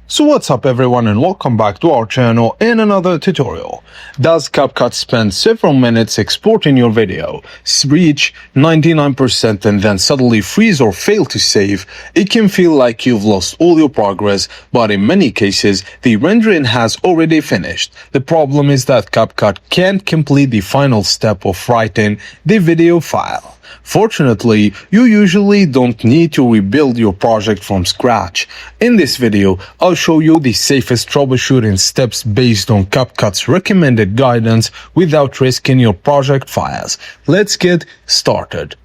So what's up everyone and welcome back to our channel in another tutorial. Does CapCut spend several minutes exporting your video, reach 99% and then suddenly freeze or fail to save? It can feel like you've lost all your progress, but in many cases, the rendering has already finished. The problem is that CapCut can't complete the final step of writing the video file. Fortunately, you usually don't need to rebuild your project from scratch. In this video, I'll show you the safest troubleshooting steps based on CapCut's recommended guidance without risking your project files. Let's get started.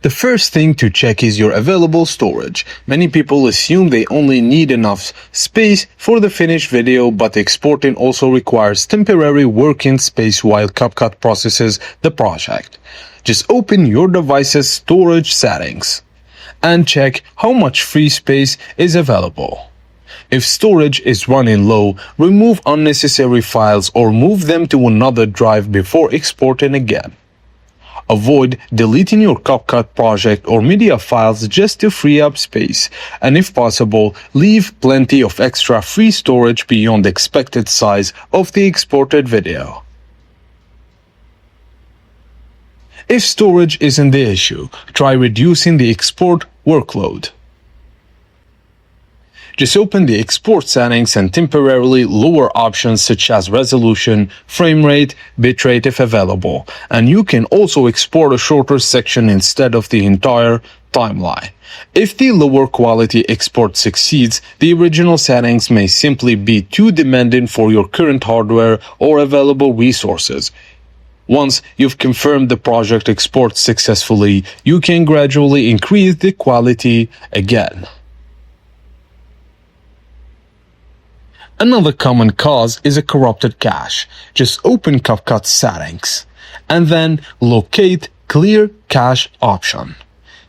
The first thing to check is your available storage. Many people assume they only need enough space for the finished video, but exporting also requires temporary working space while CapCut processes the project. Just open your device's storage settings and check how much free space is available. If storage is running low, remove unnecessary files or move them to another drive before exporting again. Avoid deleting your CapCut project or media files just to free up space, and if possible, leave plenty of extra free storage beyond the expected size of the exported video. If storage isn't the issue, try reducing the export workload. Just open the export settings and temporarily lower options such as resolution, frame rate, bitrate if available, and you can also export a shorter section instead of the entire timeline. If the lower quality export succeeds, the original settings may simply be too demanding for your current hardware or available resources. Once you've confirmed the project exports successfully, you can gradually increase the quality again. Another common cause is a corrupted cache. Just open CapCut settings and then locate Clear Cache option.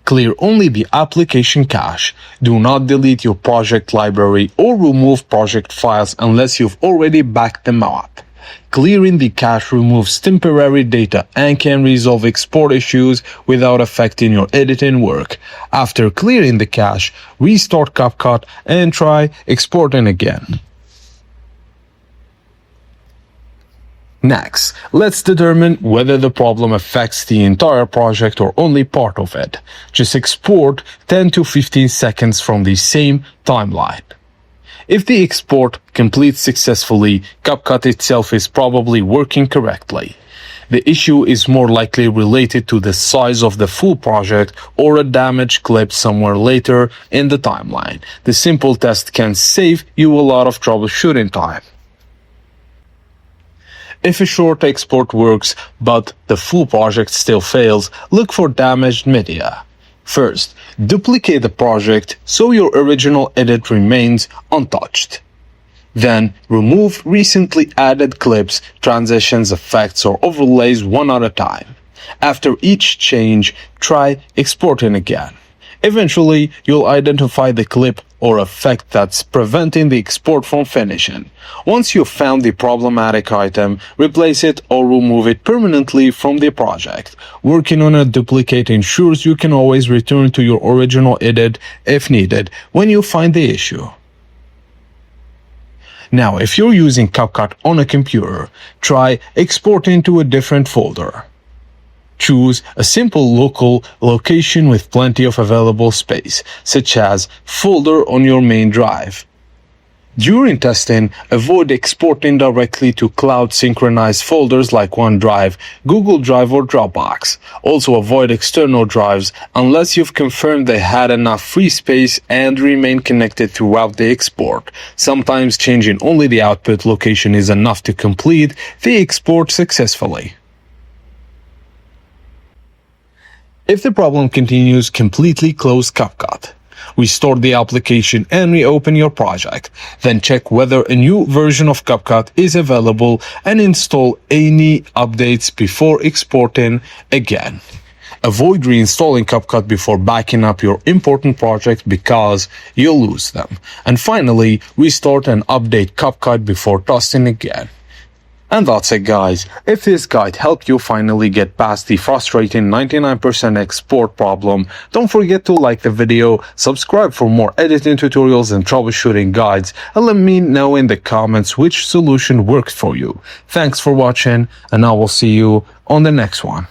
Clear only the application cache. Do not delete your project library or remove project files unless you've already backed them up. Clearing the cache removes temporary data and can resolve export issues without affecting your editing work. After clearing the cache, restart CapCut and try exporting again. Next, let's determine whether the problem affects the entire project or only part of it. Just export 10 to 15 seconds from the same timeline. If the export completes successfully, CapCut itself is probably working correctly. The issue is more likely related to the size of the full project or a damaged clip somewhere later in the timeline. The simple test can save you a lot of troubleshooting time. If a short export works, but the full project still fails, look for damaged media. First, duplicate the project so your original edit remains untouched. Then, remove recently added clips, transitions, effects, or overlays one at a time. After each change, try exporting again. Eventually, you'll identify the clip or effect that's preventing the export from finishing. Once you've found the problematic item, replace it or remove it permanently from the project. Working on a duplicate ensures you can always return to your original edit if needed when you find the issue. Now, if you're using CapCut on a computer, try exporting to a different folder. Choose a simple local location with plenty of available space, such as folder on your main drive. During testing, avoid exporting directly to cloud-synchronized folders like OneDrive, Google Drive, or Dropbox. Also avoid external drives unless you've confirmed they had enough free space and remain connected throughout the export. Sometimes changing only the output location is enough to complete the export successfully. If the problem continues, completely close CapCut. Restore the application and reopen your project. Then check whether a new version of CapCut is available and install any updates before exporting again. Avoid reinstalling CapCut before backing up your important project because you'll lose them. And finally, restart and update CapCut before testing again. And that's it, guys. If this guide helped you finally get past the frustrating 99% export problem, don't forget to like the video, subscribe for more editing tutorials and troubleshooting guides, and let me know in the comments which solution works for you. Thanks for watching, and I will see you on the next one.